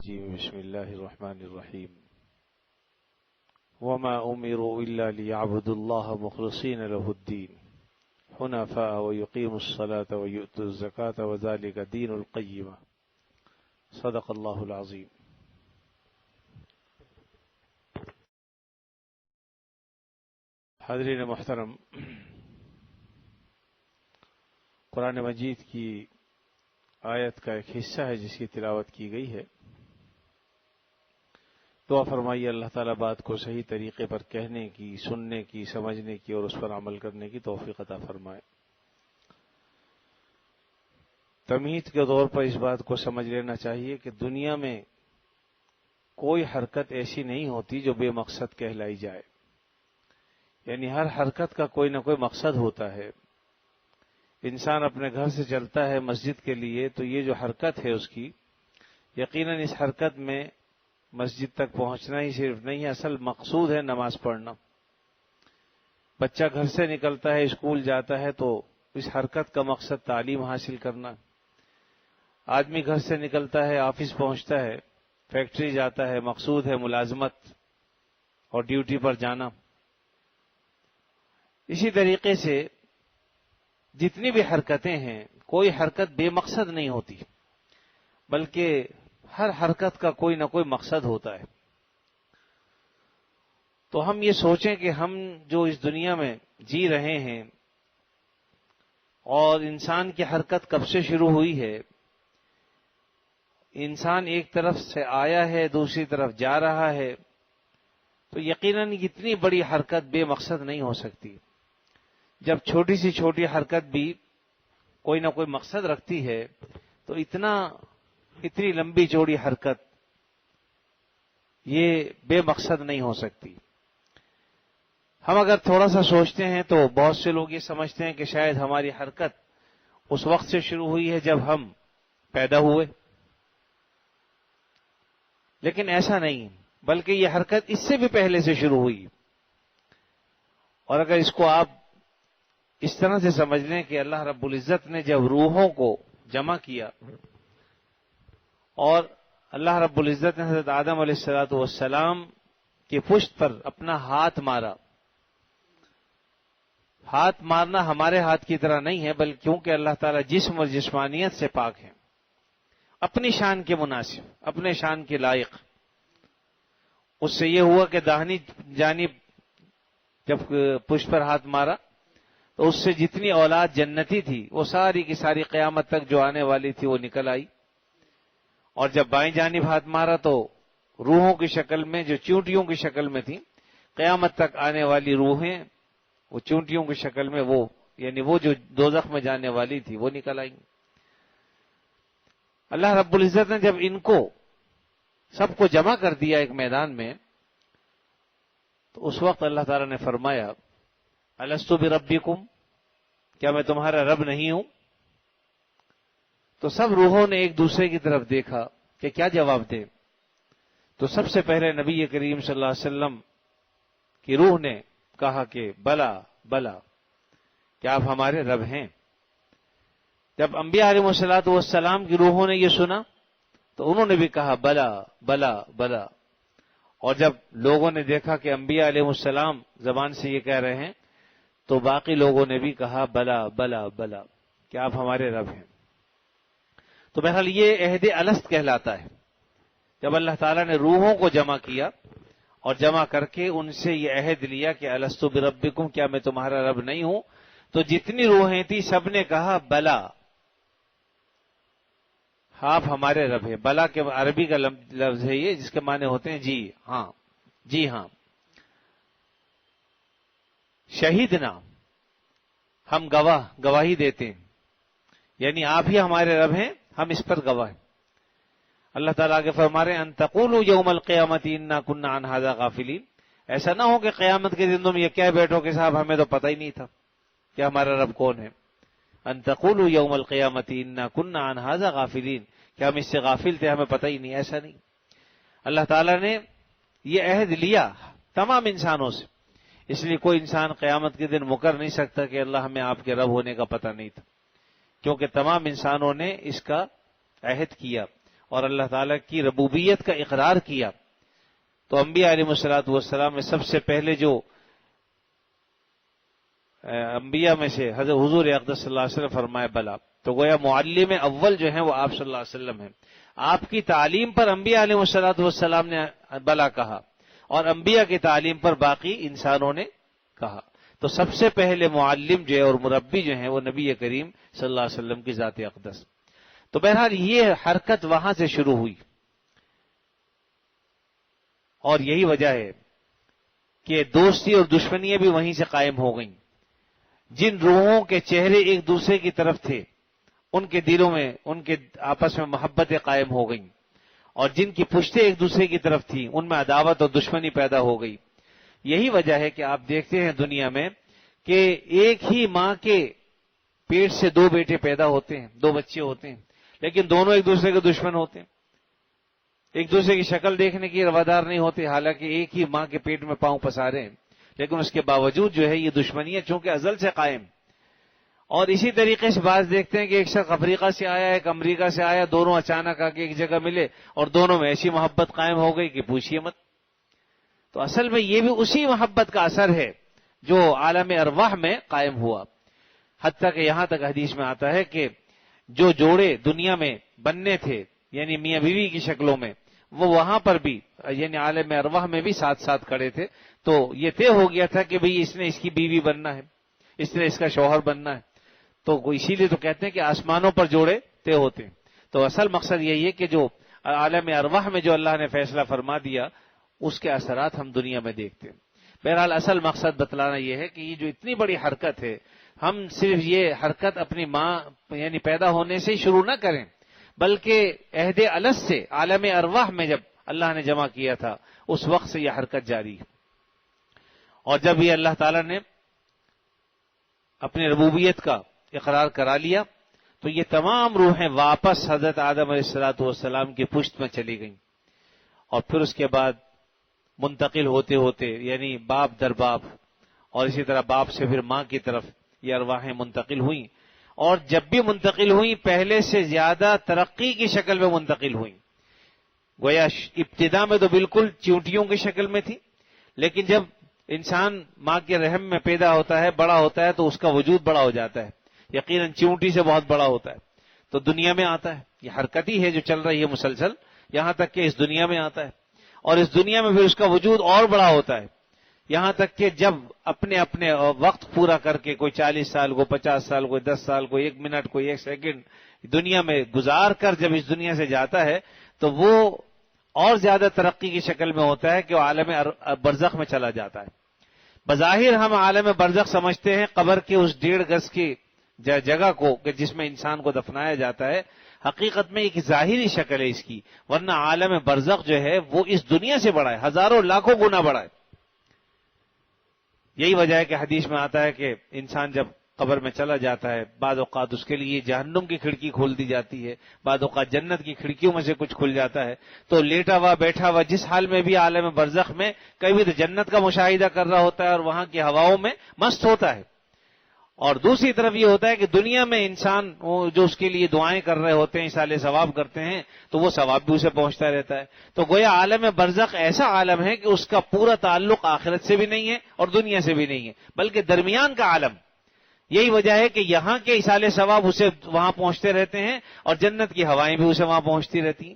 بسم الله الرحمن الرحيم وما أمروا إلا ليعبدوا الله مخلصين له الدين حنفاء ويقيموا الصلاة ويؤتوا الزكاة وذلك دين القيمة صدق الله العظيم. حاضرین محترم، قرآن مجید کی آیت کا ایک حصہ ہے جس کی تلاوت کی گئی ہے. دعا فرمائیے اللہ تعالیٰ بات کو صحیح طریقے پر کہنے کی، سننے کی، سمجھنے کی اور اس پر عمل کرنے کی توفیق عطا فرمائے. تمہید کے طور پر اس بات کو سمجھ لینا چاہیے کہ دنیا میں کوئی حرکت ایسی نہیں ہوتی جو بے مقصد کہلائی جائے. یعنی ہر حرکت کا کوئی نہ کوئی مقصد ہوتا ہے. انسان اپنے گھر سے چلتا ہے مسجد کے لیے تو یہ جو حرکت ہے اس کی، یقیناً اس حرکت میں مسجد تک پہنچنا ہی صرف نہیں ہے، اصل مقصود ہے نماز پڑھنا. بچہ گھر سے نکلتا ہے، اسکول جاتا ہے تو اس حرکت کا مقصد تعلیم حاصل کرنا. آدمی گھر سے نکلتا ہے، آفس پہنچتا ہے، فیکٹری جاتا ہے، مقصود ہے ملازمت اور ڈیوٹی پر جانا. اسی طریقے سے جتنی بھی حرکتیں ہیں، کوئی حرکت بے مقصد نہیں ہوتی، بلکہ ہر حرکت کا کوئی نہ کوئی مقصد ہوتا ہے. تو ہم یہ سوچیں کہ ہم جو اس دنیا میں جی رہے ہیں اور انسان کی حرکت کب سے شروع ہوئی ہے. انسان ایک طرف سے آیا ہے، دوسری طرف جا رہا ہے، تو یقیناً اتنی بڑی حرکت بے مقصد نہیں ہو سکتی. جب چھوٹی سی چھوٹی حرکت بھی کوئی نہ کوئی مقصد رکھتی ہے تو اتنی لمبی چوڑی حرکت یہ بے مقصد نہیں ہو سکتی. ہم اگر تھوڑا سا سوچتے ہیں تو بہت سے لوگ یہ سمجھتے ہیں کہ شاید ہماری حرکت اس وقت سے شروع ہوئی ہے جب ہم پیدا ہوئے، لیکن ایسا نہیں، بلکہ یہ حرکت اس سے بھی پہلے سے شروع ہوئی. اور اگر اس کو آپ اس طرح سے سمجھ لیں کہ اللہ رب العزت نے جب روحوں کو جمع کیا اور اللہ رب العزت نے حضرت آدم علیہ السلام کی پشت پر اپنا ہاتھ مارا. ہاتھ مارنا ہمارے ہاتھ کی طرح نہیں ہے، بلکہ کیونکہ اللہ تعالیٰ جسم اور جسمانیت سے پاک ہے، اپنی شان کے مناسب، اپنے شان کے لائق. اس سے یہ ہوا کہ داہنی جانب جب پشت پر ہاتھ مارا تو اس سے جتنی اولاد جنتی تھی وہ ساری کی ساری قیامت تک جو آنے والی تھی وہ نکل آئی. اور جب بائیں جانب ہاتھ مارا تو روحوں کی شکل میں جو چونٹیوں کی شکل میں تھی، قیامت تک آنے والی روحیں وہ چونٹیوں کی شکل میں یعنی وہ جو دوزخ میں جانے والی تھی وہ نکل آئیں. اللہ رب العزت نے جب ان کو سب کو جمع کر دیا ایک میدان میں تو اس وقت اللہ تعالیٰ نے فرمایا الست بربکم، کیا میں تمہارا رب نہیں ہوں؟ تو سب روحوں نے ایک دوسرے کی طرف دیکھا کہ کیا جواب دیں. تو سب سے پہلے نبی کریم صلی اللہ علیہ وسلم کی روح نے کہا کہ بلا بلا، کیا آپ ہمارے رب ہیں؟ جب انبیاء علیہ السلام کی روحوں نے یہ سنا تو انہوں نے بھی کہا بلا بلا بلا. اور جب لوگوں نے دیکھا کہ انبیاء علیہ السلام زبان سے یہ کہہ رہے ہیں تو باقی لوگوں نے بھی کہا بلا بلا بلا، کیا آپ ہمارے رب ہیں. تو بہرحال یہ عہد الست کہلاتا ہے. جب اللہ تعالیٰ نے روحوں کو جمع کیا اور جمع کر کے ان سے یہ عہد لیا کہ الست بربکم، کیا میں تمہارا رب نہیں ہوں، تو جتنی روحیں تھیں سب نے کہا بلا، آپ ہمارے رب ہیں. بلا کے عربی کا لفظ ہے یہ، جس کے معنی ہوتے ہیں جی ہاں، جی ہاں. شہیدنا، ہم گواہی دیتے ہیں، یعنی آپ ہی ہمارے رب ہیں، ہم اس پر گواہ ہیں. اللہ تعالیٰ آگے فرما رہے ہیں ان تقولوا یوم القیامت انا کنا عن ھذا غافلین، ایسا نہ ہو کہ قیامت کے دن تم یہ کہہ بیٹھو کہ صاحب ہمیں تو پتہ ہی نہیں تھا کہ ہمارا رب کون ہے. ان تقولوا یوم القیامت انا کنا عن ھذا غافلین، کہ ہم اس سے غافل تھے، ہمیں پتہ ہی نہیں. ایسا نہیں. اللہ تعالیٰ نے یہ عہد لیا تمام انسانوں سے، اس لیے کوئی انسان قیامت کے دن مکر نہیں سکتا کہ اللہ ہمیں آپ کے رب ہونے کا پتہ نہیں تھا، کیونکہ تمام انسانوں نے اس کا عہد کیا. اور اللہ تعالیٰ کی ربوبیت کا اقرار کیا، تو انبیاء علیہ الصلوۃ والسلام میں سب سے پہلے جو انبیاء میں سے حضرت حضور اقدس صلی اللہ علیہ وسلم فرمائے بلا، تو گویا معلم اول جو ہیں وہ آپ صلی اللہ علیہ وسلم ہیں. آپ کی تعلیم پر انبیاء علیہ الصلوۃ والسلام نے بلا کہا، اور انبیاء کی تعلیم پر باقی انسانوں نے کہا. تو سب سے پہلے معلم جو ہے اور مربی جو ہیں وہ نبی کریم صلی اللہ علیہ وسلم کی ذات اقدس. تو بہرحال یہ حرکت وہاں سے شروع ہوئی، اور یہی وجہ ہے کہ دوستی اور دشمنیاں بھی وہیں سے قائم ہو گئیں. جن روحوں کے چہرے ایک دوسرے کی طرف تھے ان کے دلوں میں ان کے آپس میں محبتیں قائم ہو گئیں، اور جن کی پشتیں ایک دوسرے کی طرف تھیں ان میں عداوت اور دشمنی پیدا ہو گئی. یہی وجہ ہے کہ آپ دیکھتے ہیں دنیا میں کہ ایک ہی ماں کے پیٹ سے دو بیٹے پیدا ہوتے ہیں، دو بچے ہوتے ہیں، لیکن دونوں ایک دوسرے کے دشمن ہوتے ہیں، ایک دوسرے کی شکل دیکھنے کی روادار نہیں ہوتے، حالانکہ ایک ہی ماں کے پیٹ میں پاؤں پسارے ہیں، لیکن اس کے باوجود جو ہے یہ دشمنیاں چونکہ ازل سے قائم. اور اسی طریقے سے بعض دیکھتے ہیں کہ ایک شخص افریقہ سے آیا، ایک امریکہ سے آیا، دونوں اچانک آ کے ایک جگہ ملے اور دونوں میں ایسی محبت قائم ہو گئی کہ پوچھیے مت. تو اصل میں یہ بھی اسی محبت کا اثر ہے جو عالم ارواح میں قائم ہوا. حتیٰ کہ یہاں تک حدیث میں آتا ہے کہ جو جوڑے دنیا میں بننے تھے یعنی میاں بیوی کی شکلوں میں، وہ وہاں پر بھی یعنی عالم ارواح میں بھی ساتھ ساتھ کھڑے تھے. تو یہ طے ہو گیا تھا کہ بھئی اس نے اس کی بیوی بننا ہے، اس نے اس کا شوہر بننا ہے. تو اسی لیے تو کہتے ہیں کہ آسمانوں پر جوڑے طے ہوتے ہیں. تو اصل مقصد یہی ہے کہ جو عالم ارواح میں جو اللہ نے فیصلہ فرما دیا اس کے اثرات ہم دنیا میں دیکھتے ہیں. بہرحال اصل مقصد بتلانا یہ ہے کہ یہ جو اتنی بڑی حرکت ہے، ہم صرف یہ حرکت اپنی ماں یعنی پیدا ہونے سے ہی شروع نہ کریں، بلکہ عہد الست سے عالم ارواح میں جب اللہ نے جمع کیا تھا اس وقت سے یہ حرکت جاری ہے. اور جب یہ اللہ تعالیٰ نے اپنی ربوبیت کا اقرار کرا لیا تو یہ تمام روحیں واپس حضرت آدم علیہ الصلوۃ والسلام کی پشت میں چلی گئیں، اور پھر اس کے بعد منتقل ہوتے ہوتے یعنی باپ در باپ، اور اسی طرح باپ سے پھر ماں کی طرف یہ ارواحیں منتقل ہوئیں. اور جب بھی منتقل ہوئیں پہلے سے زیادہ ترقی کی شکل میں منتقل ہوئیں. گویا ابتدا میں تو بالکل چیونٹیوں کی شکل میں تھی، لیکن جب انسان ماں کے رحم میں پیدا ہوتا ہے، بڑا ہوتا ہے، تو اس کا وجود بڑا ہو جاتا ہے، یقیناً چیونٹی سے بہت بڑا ہوتا ہے. تو دنیا میں آتا ہے، یہ حرکت ہی ہے جو چل رہی ہے مسلسل یہاں تک کہ اس دنیا میں آتا ہے، اور اس دنیا میں پھر اس کا وجود اور بڑا ہوتا ہے، یہاں تک کہ جب اپنے اپنے وقت پورا کر کے کوئی 40 سال کو 50 سال کوئی 10 سال کوئی 1 منٹ کوئی 1 سیکنڈ دنیا میں گزار کر جب اس دنیا سے جاتا ہے تو وہ اور زیادہ ترقی کی شکل میں ہوتا ہے کہ وہ عالم برزخ میں چلا جاتا ہے. بظاہر ہم عالم برزخ سمجھتے ہیں قبر کے اس 1.5 گز کی جگہ کو کہ جس میں انسان کو دفنایا جاتا ہے، حقیقت میں ایک ظاہری شکل ہے اس کی، ورنہ عالم برزخ جو ہے وہ اس دنیا سے بڑا ہے، ہزاروں لاکھوں گنا بڑا ہے. یہی وجہ ہے کہ حدیث میں آتا ہے کہ انسان جب قبر میں چلا جاتا ہے بعض اوقات اس کے لیے جہنم کی کھڑکی کھول دی جاتی ہے، بعض اوقات جنت کی کھڑکیوں میں سے کچھ کھل جاتا ہے. تو لیٹا ہوا بیٹھا ہوا جس حال میں بھی عالم برزخ میں کبھی تو جنت کا مشاہدہ کر رہا ہوتا ہے اور وہاں کی ہواؤں میں مست ہوتا ہے، اور دوسری طرف یہ ہوتا ہے کہ دنیا میں انسان جو اس کے لیے دعائیں کر رہے ہوتے ہیں، ایصال ثواب کرتے ہیں، تو وہ ثواب بھی اسے پہنچتا رہتا ہے. تو گویا عالم برزخ ایسا عالم ہے کہ اس کا پورا تعلق آخرت سے بھی نہیں ہے اور دنیا سے بھی نہیں ہے، بلکہ درمیان کا عالم. یہی وجہ ہے کہ یہاں کے ایصال ثواب اسے وہاں پہنچتے رہتے ہیں اور جنت کی ہوائیں بھی اسے وہاں پہنچتی رہتی ہیں.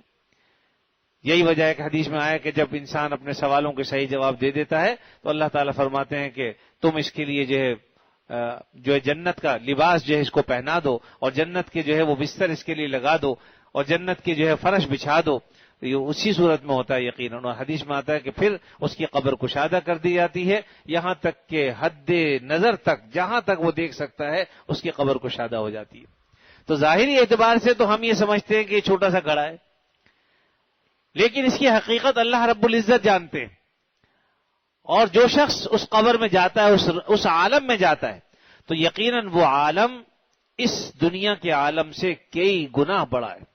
یہی وجہ ہے کہ حدیث میں آیا کہ جب انسان اپنے سوالوں کے صحیح جواب دے دیتا ہے تو اللہ تعالیٰ فرماتے ہیں کہ تم اس کے لیے جو ہے جنت کا لباس جو ہے اس کو پہنا دو، اور جنت کے جو ہے وہ بستر اس کے لیے لگا دو، اور جنت کی جو ہے فرش بچھا دو. یہ اسی صورت میں ہوتا ہے یقیناً. اور حدیث میں آتا ہے کہ پھر اس کی قبر کشادہ کر دی جاتی ہے، یہاں تک کہ حد نظر تک جہاں تک وہ دیکھ سکتا ہے اس کی قبر کشادہ ہو جاتی ہے. تو ظاہری اعتبار سے تو ہم یہ سمجھتے ہیں کہ یہ چھوٹا سا گڑھا ہے، لیکن اس کی حقیقت اللہ رب العزت جانتے ہیں. اور جو شخص اس قبر میں جاتا ہے، اس عالم میں جاتا ہے، تو یقیناً وہ عالم اس دنیا کے عالم سے کئی گنا بڑا ہے.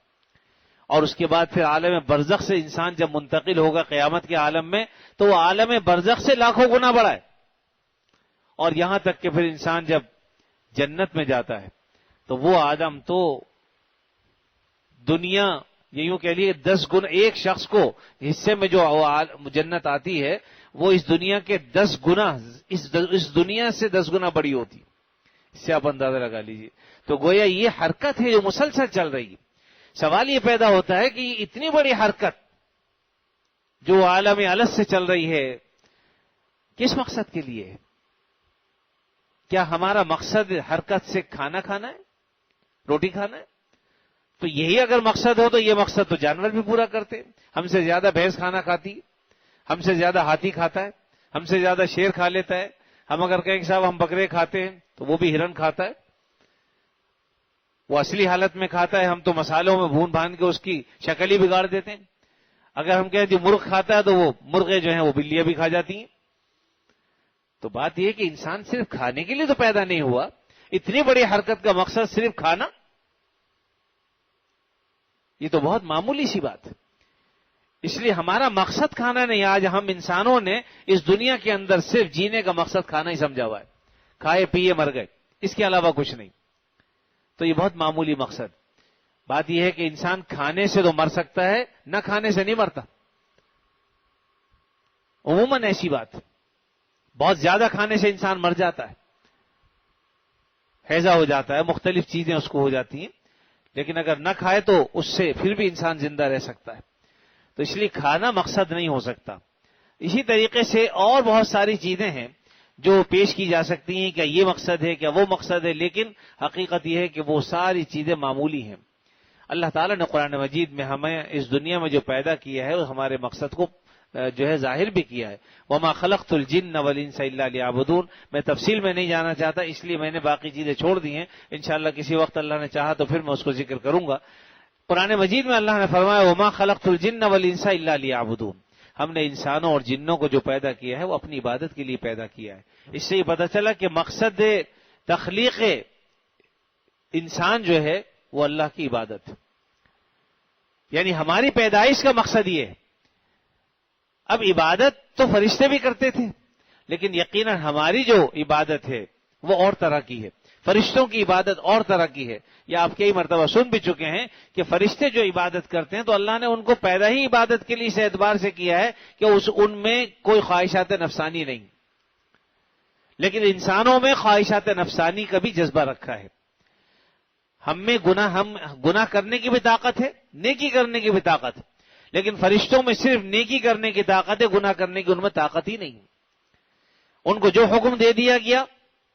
اور اس کے بعد پھر عالم برزخ سے انسان جب منتقل ہوگا قیامت کے عالم میں تو وہ عالم برزخ سے لاکھوں گنا بڑا ہے. اور یہاں تک کہ پھر انسان جب جنت میں جاتا ہے تو وہ آدم تو دنیا یہ یوں کہہ لیے 10 گنا، ایک شخص کو حصے میں جو جنت آتی ہے وہ اس دنیا کے 10 گنا، اس دنیا سے 10 گنا بڑی ہوتی، اس سے آپ اندازہ لگا لیجیے۔ تو گویا یہ حرکت ہے جو مسلسل چل رہی ہے۔ سوال یہ پیدا ہوتا ہے کہ یہ اتنی بڑی حرکت جو عالم الست سے چل رہی ہے کس مقصد کے لیے ہے؟ کیا ہمارا مقصد حرکت سے کھانا کھانا ہے، روٹی کھانا ہے؟ تو یہی اگر مقصد ہو تو یہ مقصد تو جانور بھی پورا کرتے، ہم سے زیادہ بھینس کھانا کھاتی، ہم سے زیادہ ہاتھی کھاتا ہے، ہم سے زیادہ شیر کھا لیتا ہے۔ ہم اگر کہیں کہ صاحب ہم بکرے کھاتے ہیں تو وہ بھی ہرن کھاتا ہے، وہ اصلی حالت میں کھاتا ہے، ہم تو مسالوں میں بھون بھان کے اس کی شکل ہی بگاڑ دیتے ہیں۔ اگر ہم کہیں کہ مرغ کھاتا ہے تو وہ مرغے جو ہیں وہ بلیاں بھی کھا جاتی ہیں۔ تو بات یہ ہے کہ انسان صرف کھانے کے لیے تو پیدا نہیں ہوا، اتنی بڑی حرکت کا مقصد صرف کھانا، یہ تو بہت معمولی سی بات ہے۔ اس لیے ہمارا مقصد کھانا نہیں، آج ہم انسانوں نے اس دنیا کے اندر صرف جینے کا مقصد کھانا ہی سمجھا ہوا ہے، کھائے پیے مر گئے، اس کے علاوہ کچھ نہیں۔ تو یہ بہت معمولی مقصد۔ بات یہ ہے کہ انسان کھانے سے تو مر سکتا ہے، نہ کھانے سے نہیں مرتا، عموماً ایسی بات ہے۔ بہت زیادہ کھانے سے انسان مر جاتا ہے، ہیضہ ہو جاتا ہے، مختلف چیزیں اس کو ہو جاتی ہیں، لیکن اگر نہ کھائے تو اس سے پھر بھی انسان زندہ رہ سکتا ہے۔ تو اس لیے کھانا مقصد نہیں ہو سکتا۔ اسی طریقے سے اور بہت ساری چیزیں ہیں جو پیش کی جا سکتی ہیں، کیا یہ مقصد ہے، کیا وہ مقصد ہے، لیکن حقیقت یہ ہے کہ وہ ساری چیزیں معمولی ہیں۔ اللہ تعالیٰ نے قرآن مجید میں ہمیں اس دنیا میں جو پیدا کیا ہے وہ ہمارے مقصد کو جو ہے ظاہر بھی کیا ہے۔ وَمَا خَلَقْتُ الْجِنَّ وَالْإِنسَ إِلَّا لِيَعْبُدُونَ۔ میں تفصیل میں نہیں جانا چاہتا، اس لیے میں نے باقی چیزیں چھوڑ دی ہیں، انشاءاللہ کسی وقت اللہ نے چاہا تو پھر میں اس کو ذکر کروں گا۔ قرآن مجید میں اللہ نے فرمایا وَمَا خَلَقْتُ الْجِنَّ وَالْإِنسَ إِلَّا لِيَعْبُدُونَ۔ ہم نے انسانوں اور جنوں کو جو پیدا کیا ہے وہ اپنی عبادت کے لیے پیدا کیا ہے۔ اس سے یہ پتہ چلا کہ مقصد تخلیق انسان جو ہے وہ اللہ کی عبادت ہے، یعنی ہماری پیدائش کا مقصد یہ ہے۔ اب عبادت تو فرشتے بھی کرتے تھے، لیکن یقیناً ہماری جو عبادت ہے وہ اور طرح کی ہے، فرشتوں کی عبادت اور طرح کی ہے۔ یا آپ کئی مرتبہ سن بھی چکے ہیں کہ فرشتے جو عبادت کرتے ہیں تو اللہ نے ان کو پیدا ہی عبادت کے لیے اس اعتبار سے کیا ہے کہ ان میں کوئی خواہشات نفسانی نہیں، لیکن انسانوں میں خواہشات نفسانی کا بھی جذبہ رکھا ہے۔ ہم گناہ کرنے کی بھی طاقت ہے، نیکی کرنے کی بھی طاقت ہے، لیکن فرشتوں میں صرف نیکی کرنے کی طاقت ہے، گناہ کرنے کی ان میں طاقت ہی نہیں۔ ان کو جو حکم دے دیا گیا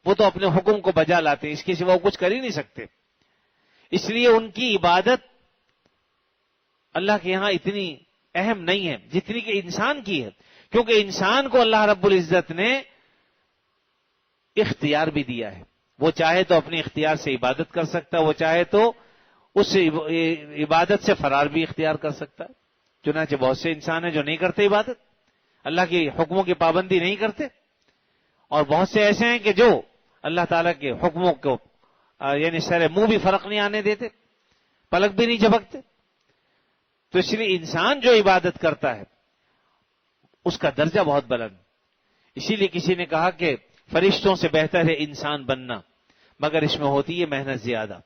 وہ تو اپنے حکم کو بجا لاتے ہیں، اس کے سوا وہ کچھ کر ہی نہیں سکتے۔ اس لیے ان کی عبادت اللہ کے یہاں اتنی اہم نہیں ہے جتنی کہ انسان کی ہے، کیونکہ انسان کو اللہ رب العزت نے اختیار بھی دیا ہے، وہ چاہے تو اپنے اختیار سے عبادت کر سکتا ہے، وہ چاہے تو اس عبادت سے فرار بھی اختیار کر سکتا ہے۔ چنانچہ بہت سے انسان ہیں جو نہیں کرتے عبادت، اللہ کے حکموں کی پابندی نہیں کرتے، اور بہت سے ایسے ہیں کہ جو اللہ تعالیٰ کے حکموں کو یعنی سر منہ بھی فرق نہیں آنے دیتے، پلک بھی نہیں جھپکتے۔ تو اس لیے انسان جو عبادت کرتا ہے اس کا درجہ بہت بلند۔ اسی لیے کسی نے کہا کہ فرشتوں سے بہتر ہے انسان بننا، مگر اس میں ہوتی ہے محنت زیادہ۔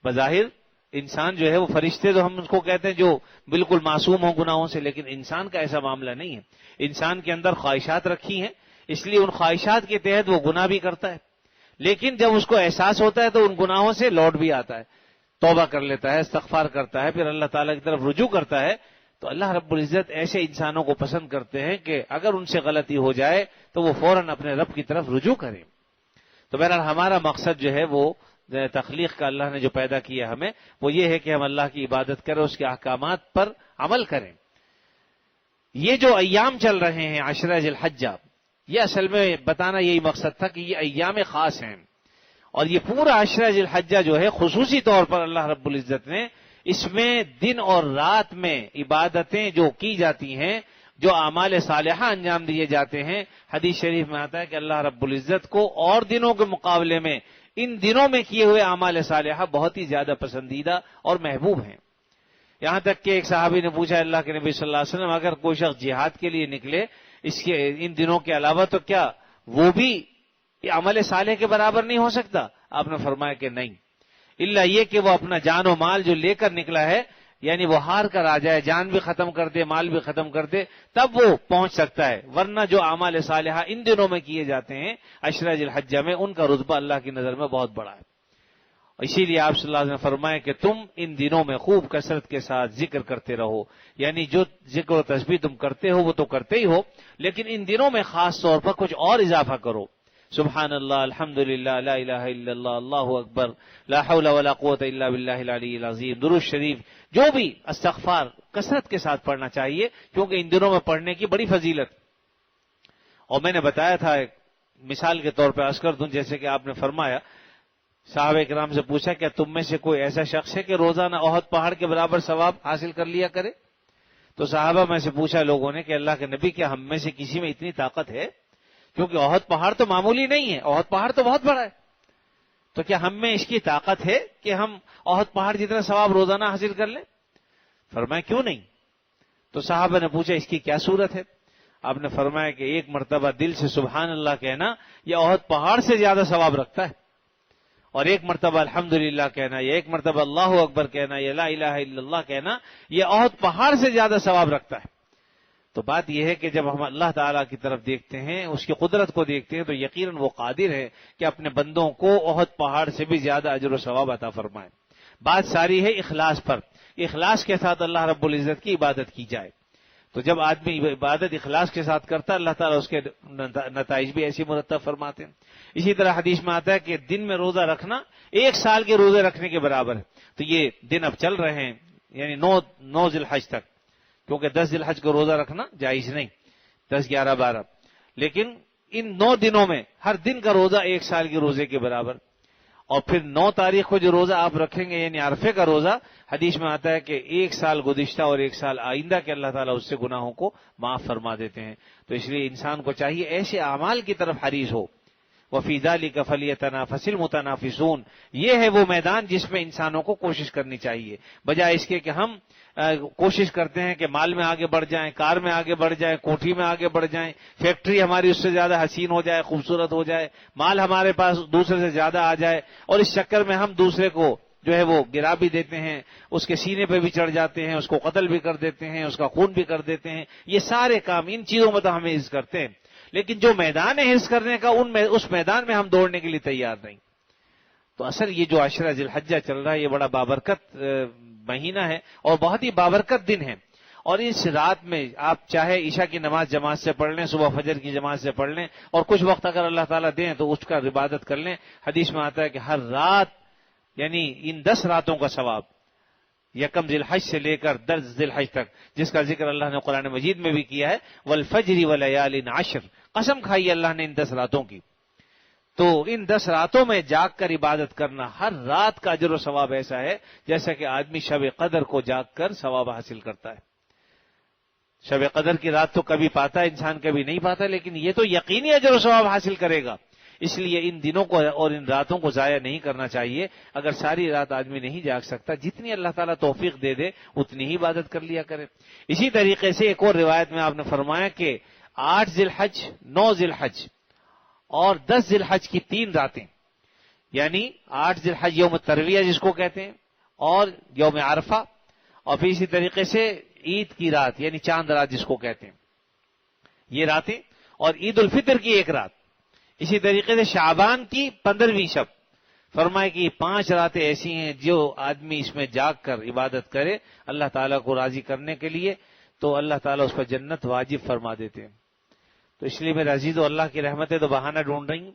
بظاہر انسان جو ہے وہ فرشتے تو ہم اس کو کہتے ہیں جو بالکل معصوم ہوں گناہوں سے، لیکن انسان کا ایسا معاملہ نہیں ہے۔ انسان کے اندر خواہشات رکھی ہیں، اس لیے ان خواہشات کے تحت وہ گناہ بھی کرتا ہے، لیکن جب اس کو احساس ہوتا ہے تو ان گناہوں سے لوٹ بھی آتا ہے، توبہ کر لیتا ہے، استغفار کرتا ہے، پھر اللہ تعالیٰ کی طرف رجوع کرتا ہے۔ تو اللہ رب العزت ایسے انسانوں کو پسند کرتے ہیں کہ اگر ان سے غلطی ہو جائے تو وہ فوراً اپنے رب کی طرف رجوع کریں۔ تو بہرحال ہمارا مقصد جو ہے وہ تخلیق کا اللہ نے جو پیدا کیا ہمیں وہ یہ ہے کہ ہم اللہ کی عبادت کریں، اس کے احکامات پر عمل کریں۔ یہ جو ایام چل رہے ہیں عشرہ ذی الحجہ، یہ اصل میں بتانا یہی مقصد تھا کہ یہ ایام خاص ہیں، اور یہ پورا عشرہ ذی الحجہ جو ہے خصوصی طور پر اللہ رب العزت نے اس میں دن اور رات میں عبادتیں جو کی جاتی ہیں، جو اعمال صالحہ انجام دیے جاتے ہیں، حدیث شریف میں آتا ہے کہ اللہ رب العزت کو اور دنوں کے مقابلے میں ان دنوں میں کیے ہوئے اعمال صالحہ بہت ہی زیادہ پسندیدہ اور محبوب ہیں۔ یہاں تک کہ ایک صحابی نے پوچھا اللہ کے نبی صلی اللہ علیہ وسلم، اگر کوئی شخص جہاد کے لیے نکلے اس کے ان دنوں کے علاوہ تو کیا وہ بھی عمل صالح کے برابر نہیں ہو سکتا؟ آپ نے فرمایا کہ نہیں، الا یہ کہ وہ اپنا جان و مال جو لے کر نکلا ہے، یعنی وہ ہار کر آ جائے، جان بھی ختم کر دے، مال بھی ختم کر دے، تب وہ پہنچ سکتا ہے، ورنہ جو اعمال صالحہ ان دنوں میں کیے جاتے ہیں عشرہ ذی الحجہ میں، ان کا رتبہ اللہ کی نظر میں بہت بڑا ہے۔ اسی لیے آپ صلی اللہ علیہ وسلم نے فرمایا کہ تم ان دنوں میں خوب کثرت کے ساتھ ذکر کرتے رہو، یعنی جو ذکر و تسبیح تم کرتے ہو وہ تو کرتے ہی ہو، لیکن ان دنوں میں خاص طور پر کچھ اور اضافہ کرو۔ سبحان اللہ، الحمدللہ، لا الہ الا اللہ، اللہ اکبر، لا حول ولا قوت الا باللہ العلی العظیم، درود شریف، جو بھی استغفار کثرت کے ساتھ پڑھنا چاہیے، کیونکہ ان دنوں میں پڑھنے کی بڑی فضیلت۔ اور میں نے بتایا تھا ایک مثال کے طور پہ عرض کر دوں، جیسے کہ آپ نے فرمایا، صحابہ کرام سے پوچھا کہ تم میں سے کوئی ایسا شخص ہے کہ روزانہ احد پہاڑ کے برابر ثواب حاصل کر لیا کرے؟ تو صحابہ میں سے پوچھا لوگوں نے کہ اللہ کے نبی، کیا ہم میں سے کسی میں اتنی طاقت ہے؟ کیونکہ احد پہاڑ تو معمولی نہیں ہے، احد پہاڑ تو بہت بڑا ہے، تو کیا ہم میں اس کی طاقت ہے کہ ہم احد پہاڑ جتنا ثواب روزانہ حاصل کر لیں؟ فرمایا کیوں نہیں؟ تو صحابہ نے پوچھا اس کی کیا صورت ہے؟ آپ نے فرمایا کہ ایک مرتبہ دل سے سبحان اللہ کہنا یہ احد پہاڑ سے زیادہ ثواب رکھتا ہے، اور ایک مرتبہ الحمدللہ کہنا، یا ایک مرتبہ اللہ اکبر کہنا، یا لا الہ الا اللہ کہنا، یہ احد پہاڑ سے زیادہ ثواب رکھتا ہے۔ تو بات یہ ہے کہ جب ہم اللہ تعالیٰ کی طرف دیکھتے ہیں، اس کی قدرت کو دیکھتے ہیں، تو یقیناً وہ قادر ہے کہ اپنے بندوں کو احد پہاڑ سے بھی زیادہ اجر و ثواب عطا فرمائے۔ بات ساری ہے اخلاص پر، اخلاص کے ساتھ اللہ رب العزت کی عبادت کی جائے۔ تو جب آدمی عبادت اخلاص کے ساتھ کرتا ہے، اللہ تعالیٰ اس کے نتائج بھی ایسی مرتب فرماتے ہیں۔ اسی طرح حدیث میں آتا ہے کہ دن میں روزہ رکھنا 1 سال کے روزے رکھنے کے برابر ہے۔ تو یہ دن اب چل رہے ہیں، یعنی 9 ذی الحج تک، کیونکہ 10 ذی الحج کو روزہ رکھنا جائز نہیں، 10، 11، 12، لیکن ان 9 دنوں میں ہر دن کا روزہ 1 سال کے روزے کے برابر۔ اور پھر 9 تاریخ کو جو روزہ آپ رکھیں گے، یعنی عرفے کا روزہ، حدیث میں آتا ہے کہ 1 سال گزشتہ اور 1 سال آئندہ کے اللہ تعالیٰ اس سے گناہوں کو معاف فرما دیتے ہیں۔ تو اس لیے انسان کو چاہیے ایسے اعمال کی طرف حریص ہو۔ وَفِي ذَلِكَ فَلْيَتَنَافَسِ الْمُتَنَافِسُونَ، یہ ہے وہ میدان جس میں انسانوں کو کوشش کرنی چاہیے، بجائے اس کے کہ ہم کوشش کرتے ہیں کہ مال میں آگے بڑھ جائیں، کار میں آگے بڑھ جائیں، کوٹھی میں آگے بڑھ جائیں، فیکٹری ہماری اس سے زیادہ حسین ہو جائے، خوبصورت ہو جائے، مال ہمارے پاس دوسرے سے زیادہ آ جائے، اور اس چکر میں ہم دوسرے کو جو ہے وہ گرا بھی دیتے ہیں، اس کے سینے پہ بھی چڑھ جاتے ہیں، اس کو قتل بھی کر دیتے ہیں، اس کا خون بھی کر دیتے ہیں۔ یہ سارے کام ان چیزوں میں تو ہم حرص کرتے ہیں، لیکن جو میدان ہے حرص کرنے کا، اس میدان میں ہم دوڑنے کے لیے تیار نہیں۔ تو اصل یہ جو عشرہ ذی الحجہ چل رہا ہے، یہ بڑا بابرکت مہینہ ہے اور بہت ہی بابرکت دن ہے۔ اور اس رات میں آپ چاہے عشاء کی نماز جماعت سے پڑھ لیں، صبح فجر کی جماعت سے پڑھ لیں، اور کچھ وقت اگر اللہ تعالیٰ دیں تو اس کا عبادت کر لیں۔ حدیث میں آتا ہے کہ ہر رات، یعنی ان 10 راتوں کا ثواب، یکم ذی الحج سے لے کر 10 ذی الحج تک، جس کا ذکر اللہ نے قرآن مجید میں بھی کیا ہے، والفجر ولیال عشر، قسم کھائی اللہ نے ان 10 راتوں کی۔ تو ان 10 راتوں میں جاگ کر عبادت کرنا، ہر رات کا اجر و ثواب ایسا ہے جیسا کہ آدمی شب قدر کو جاگ کر ثواب حاصل کرتا ہے۔ شب قدر کی رات تو کبھی پاتا ہے انسان، کبھی نہیں پاتا، لیکن یہ تو یقینی اجر و ثواب حاصل کرے گا۔ اس لیے ان دنوں کو اور ان راتوں کو ضائع نہیں کرنا چاہیے۔ اگر ساری رات آدمی نہیں جاگ سکتا، جتنی اللہ تعالیٰ توفیق دے دے اتنی ہی عبادت کر لیا کرے۔ اسی طریقے سے ایک اور روایت میں آپ نے فرمایا کہ 8 ذی الحج، 9 ذی الحج اور 10 ذی الحج کی 3 راتیں، یعنی 8 ذی الحج یوم ترویہ جس کو کہتے ہیں، اور یوم عرفہ، اور پھر اسی طریقے سے عید کی رات یعنی چاند رات جس کو کہتے ہیں، یہ راتیں، اور عید الفطر کی 1 رات، اسی طریقے سے شعبان کی 15ویں شب۔ فرمائے کہ یہ 5 راتیں ایسی ہیں جو آدمی اس میں جاگ کر عبادت کرے اللہ تعالیٰ کو راضی کرنے کے لیے، تو اللہ تعالیٰ اس پر جنت واجب فرما دیتے ہیں۔ تو اس لیے میرے عزیز و اللہ کی رحمتیں تو بہانہ ڈھونڈ رہی ہیں۔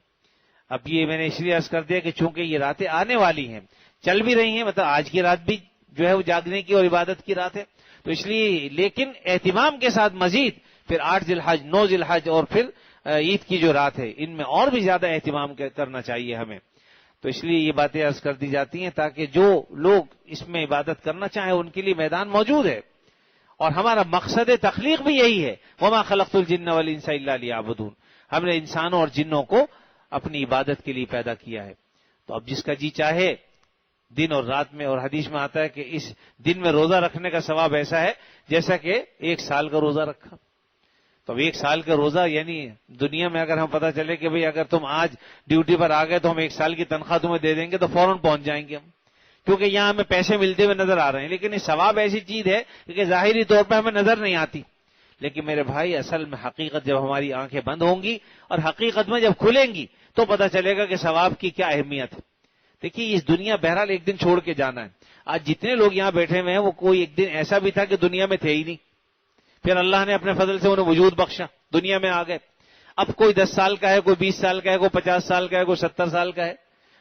اب یہ میں نے اس لیے عرض کر دیا کہ چونکہ یہ راتیں آنے والی ہیں، چل بھی رہی ہیں، مطلب آج کی رات بھی جو ہے وہ جاگنے کی اور عبادت کی رات ہے، تو اس لیے لیکن اہتمام کے ساتھ مزید پھر 8 ذی الحج، 9 ذی الحج اور پھر عید کی جو رات ہے، ان میں اور بھی زیادہ اہتمام کرنا چاہیے ہمیں۔ تو اس لیے یہ باتیں عرض کر دی جاتی ہیں تاکہ جو لوگ اس میں عبادت کرنا چاہیں ان کے لیے میدان موجود ہے، اور ہمارا مقصد تخلیق بھی یہی ہے، وما خلقت الجن والانس الا لیعبدون، ہم نے انسانوں اور جنوں کو اپنی عبادت کے لیے پیدا کیا ہے۔ تو اب جس کا جی چاہے دن اور رات میں، اور حدیث میں آتا ہے کہ اس دن میں روزہ رکھنے کا ثواب ایسا ہے جیسا کہ 1 سال کا روزہ رکھا۔ تو اب 1 سال کا روزہ، یعنی دنیا میں اگر ہم پتہ چلے کہ بھئی اگر تم آج ڈیوٹی پر آ گئے تو ہم 1 سال کی تنخواہ تمہیں دے دیں گے، تو فوراً پہنچ جائیں گے ہم، کیونکہ یہاں ہمیں پیسے ملتے ہوئے نظر آ رہے ہیں، لیکن یہ ثواب ایسی چیز ہے کہ ظاہری طور پہ ہمیں نظر نہیں آتی، لیکن میرے بھائی اصل میں حقیقت جب ہماری آنکھیں بند ہوں گی اور حقیقت میں جب کھلیں گی تو پتہ چلے گا کہ ثواب کی کیا اہمیت ہے۔ دیکھیے اس دنیا بہرحال ایک دن چھوڑ کے جانا ہے۔ آج جتنے لوگ یہاں بیٹھے ہوئے ہیں وہ کوئی ایک دن ایسا بھی تھا کہ دنیا میں تھے ہی نہیں، پھر اللہ نے اپنے فضل سے انہیں وجود بخشا، دنیا میں آ گئے۔ اب کوئی 10 سال کا ہے، کوئی 20 سال کا ہے، کوئی 50 سال کا ہے، کوئی 70 سال کا ہے،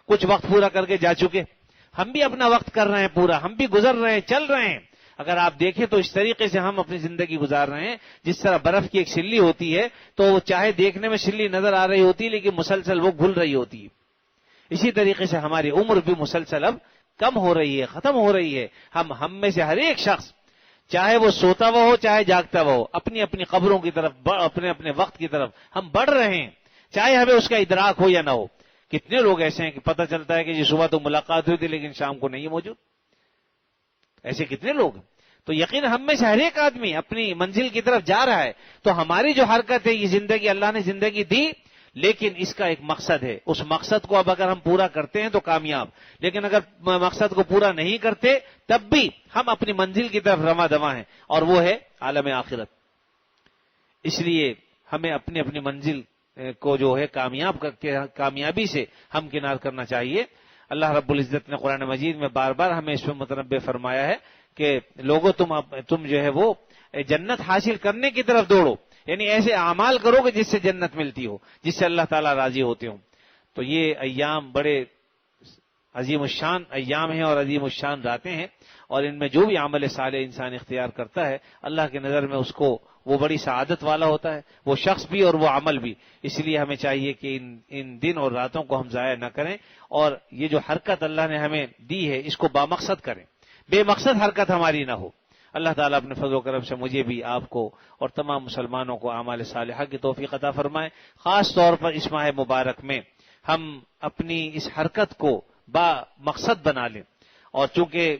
کچھ وقت پورا کر کے جا چکے۔ ہم بھی اپنا وقت کر رہے ہیں پورا، ہم بھی گزر رہے ہیں، چل رہے ہیں۔ اگر آپ دیکھیں تو اس طریقے سے ہم اپنی زندگی گزار رہے ہیں جس طرح برف کی ایک سلی ہوتی ہے تو وہ چاہے دیکھنے میں سلی نظر آ رہی ہوتی ہے لیکن مسلسل وہ گھل رہی ہوتی ہے۔ اسی طریقے سے ہماری عمر بھی مسلسل اب کم ہو رہی ہے، ختم ہو رہی ہے۔ ہم میں سے ہر ایک شخص چاہے وہ سوتا ہوا ہو چاہے جاگتا ہوا ہو، اپنی اپنی قبروں کی طرف، اپنے اپنے وقت کی طرف ہم بڑھ رہے ہیں، چاہے ہمیں اس کا ادراک ہو یا نہ ہو۔ کتنے لوگ ایسے ہیں کہ پتہ چلتا ہے کہ جی صبح تو ملاقات ہوئی تھی لیکن شام کو نہیں ہے موجود، ایسے کتنے لوگ ہیں۔ تو یقین ہم میں سے ہر ایک آدمی اپنی منزل کی طرف جا رہا ہے۔ تو ہماری جو حرکت ہے، یہ زندگی اللہ نے زندگی دی، لیکن اس کا ایک مقصد ہے، اس مقصد کو اب اگر ہم پورا کرتے ہیں تو کامیاب، لیکن اگر مقصد کو پورا نہیں کرتے تب بھی ہم اپنی منزل کی طرف رواں دواں ہیں، اور وہ ہے عالم آخرت۔ اس لیے ہمیں اپنی اپنی منزل کو جو ہے کامیابی سے ہمکنار کرنا چاہیے۔ اللہ رب العزت نے قرآن مجید میں بار بار ہمیں اس میں متنبہ فرمایا ہے کہ لوگوں تم جو ہے وہ جنت حاصل کرنے کی طرف دوڑو، یعنی ایسے اعمال کرو کہ جس سے جنت ملتی ہو، جس سے اللہ تعالیٰ راضی ہوتے ہوں۔ تو یہ ایام بڑے عظیم الشان ایام ہیں اور عظیم الشان راتیں ہیں، اور ان میں جو بھی عمل صالح انسان اختیار کرتا ہے اللہ کی نظر میں اس کو وہ بڑی سعادت والا ہوتا ہے، وہ شخص بھی اور وہ عمل بھی۔ اس لیے ہمیں چاہیے کہ ان دن اور راتوں کو ہم ضائع نہ کریں، اور یہ جو حرکت اللہ نے ہمیں دی ہے اس کو بامقصد کریں، بے مقصد حرکت ہماری نہ ہو۔ اللہ تعالیٰ اپنے فضل و کرم سے مجھے بھی، آپ کو اور تمام مسلمانوں کو اعمال صالحہ کی توفیق عطا فرمائے۔ خاص طور پر اس ماہ مبارک میں ہم اپنی اس حرکت کو با مقصد بنا لیں، اور چونکہ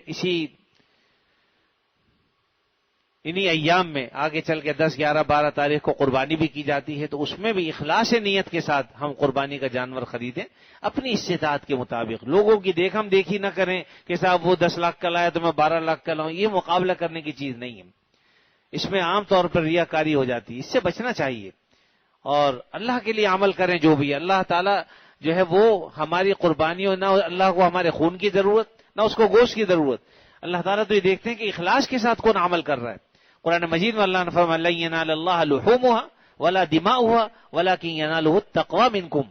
انہی ایام میں آگے چل کے 10، 11، 12 تاریخ کو قربانی بھی کی جاتی ہے، تو اس میں بھی اخلاص نیت کے ساتھ ہم قربانی کا جانور خریدیں اپنی استطاعت کے مطابق۔ لوگوں کی دیکھم دیکھی نہ کریں کہ صاحب وہ 10 لاکھ کا لایا تو میں 12 لاکھ کا لاؤں، یہ مقابلہ کرنے کی چیز نہیں ہے۔ اس میں عام طور پر ریاکاری ہو جاتی ہے، اس سے بچنا چاہیے، اور اللہ کے لیے عمل کریں جو بھی۔ اللہ تعالیٰ جو ہے وہ ہماری قربانیوں، نہ اللہ کو ہمارے خون کی ضرورت نہ اس کو گوشت کی ضرورت، اللہ تعالیٰ تو یہ دیکھتے ہیں کہ اخلاص کے ساتھ کون عمل کر رہا ہے۔ قرآن مجید میں اللہ نے فرمایا لن ینال اللہ لحومها ولا دماؤها ولکن ینالہ التقوی منکم،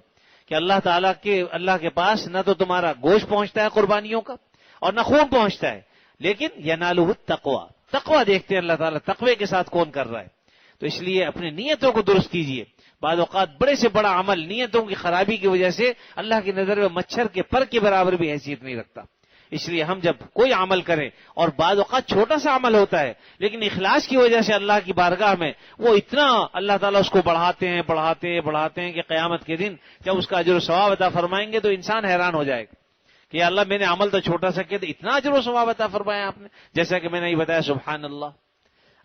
کہ اللہ کے پاس نہ تو تمہارا گوشت پہنچتا ہے قربانیوں کا اور نہ خون پہنچتا ہے، لیکن ینالہ التقوی، تقوی دیکھتے ہیں اللہ تعالیٰ تقوی کے ساتھ کون کر رہا ہے۔ تو اس لیے اپنی نیتوں کو درست کیجیے۔ بعض اوقات بڑے سے بڑا عمل نیتوں کی خرابی کی وجہ سے اللہ کی نظر میں مچھر کے پر کے برابر بھی حیثیت نہیں رکھتا۔ اس لیے ہم جب کوئی عمل کریں، اور بعض اوقات چھوٹا سا عمل ہوتا ہے لیکن اخلاص کی وجہ سے اللہ کی بارگاہ میں وہ اتنا اللہ تعالیٰ اس کو بڑھاتے ہیں کہ قیامت کے دن جب اس کا اجر و ثواب عطا فرمائیں گے تو انسان حیران ہو جائے گا کہ یا اللہ میں نے عمل تو چھوٹا سا کیا تو اتنا اجر و ثواب عطا فرمایا آپ نے۔ جیسا کہ میں نے یہ بتایا سبحان اللہ،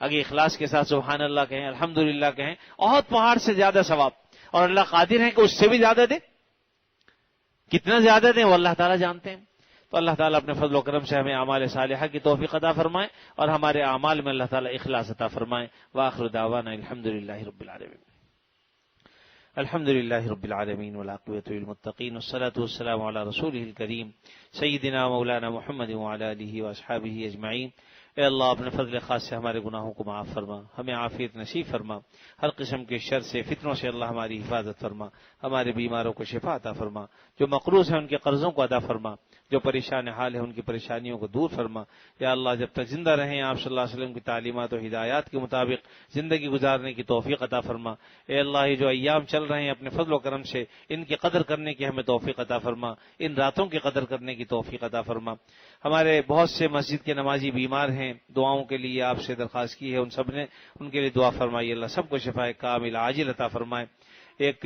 اگر اخلاص کے ساتھ سبحان اللہ کہیں، الحمدللہ کہیں، بہت پہاڑ سے زیادہ ثواب، اور اللہ قادر ہے کہ اس سے بھی زیادہ دے، کتنا زیادہ دیں وہ اللہ تعالیٰ جانتے ہیں۔ تو اللہ تعالیٰ اپنے فضل و کرم سے ہمیں اعمال صالحہ کی توفیق عطا فرمائے، اور ہمارے اعمال میں اللہ تعالیٰ اخلاص عطا فرمائے۔ وآخر دعوانا الحمدللہ رب العالمین، الحمدللہ رب العالمین، والعاقبۃ للمتقین، والصلاۃ والسلام علی رسولہ الکریم سیدنا مولانا محمد وعلی آلہ واصحابہ اجمعین۔ اے اللہ اپنے فضل خاص سے ہمارے گناہوں کو معاف فرما، ہمیں عافیت نصیب فرما، ہر قسم کے شر سے، فتنوں سے اللہ ہماری حفاظت فرما، ہمارے بیماروں کو شفا عطا فرما، جو مقروض ہیں ان کے قرضوں کو ادا فرما، جو پریشان حال ہے ان کی پریشانیوں کو دور فرما۔ یا اللہ جب تک زندہ رہیں آپ صلی اللہ علیہ وسلم کی تعلیمات و ہدایات کے مطابق زندگی گزارنے کی توفیق عطا فرما۔ اے اللہ یہ جو ایام چل رہے ہیں اپنے فضل و کرم سے ان کی قدر کرنے کی ہمیں توفیق عطا فرما، ان راتوں کی قدر کرنے کی توفیق عطا فرما۔ ہمارے بہت سے مسجد کے نمازی بیمار ہیں، دعاؤں کے لیے آپ سے درخواست کی ہے، ان سب نے ان کے لیے دعا فرمائی، اللہ سب کو شفائے کامل عاجل عطا فرمائے۔ ایک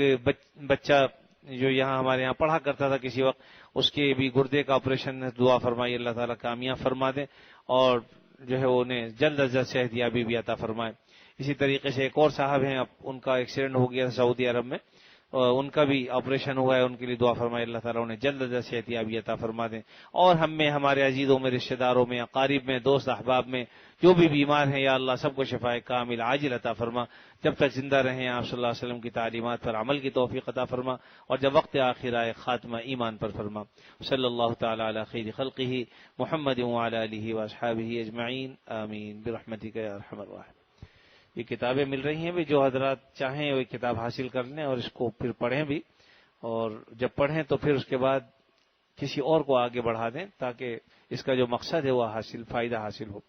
بچہ جو یہاں ہمارے یہاں پڑھا کرتا تھا کسی وقت، اس کے بھی گردے کا آپریشن ہے، دعا فرمائی اللہ تعالیٰ کامیاب فرما دے، اور جو ہے انہیں جلد از جلد صحت یابی بھی عطا فرمائے۔ اسی طریقے سے ایک اور صاحب ہیں، ان کا ایکسیڈنٹ ہو گیا سعودی عرب میں، ان کا بھی آپریشن ہوا ہے، ان کے لیے دعا فرمائے، اللہ تعالیٰ انہیں جلد از جلد صحت یابی عطا فرما دیں، اور ہم میں، ہمارے عزیزوں میں، رشتہ داروں میں، اقارب میں، دوست احباب میں جو بھی بیمار ہیں، یا اللہ سب کو شفائے کامل عاجل عطا فرما، جب تک زندہ رہیں آپ صلی اللہ علیہ وسلم کی تعلیمات پر عمل کی توفیق عطا فرما، اور جب وقت آخر آئے خاتمہ ایمان پر فرما۔ صلی اللہ تعالی علی خیر خلقہ محمد وعلی آلہ واصحابہ اجمعین، آمین برحمتک یا ارحم الراحمین۔ یہ کتابیں مل رہی ہیں بھی، جو حضرات چاہیں وہ کتاب حاصل کر لیں اور اس کو پھر پڑھیں بھی، اور جب پڑھیں تو پھر اس کے بعد کسی اور کو آگے بڑھا دیں، تاکہ اس کا جو مقصد ہے وہ فائدہ حاصل ہو۔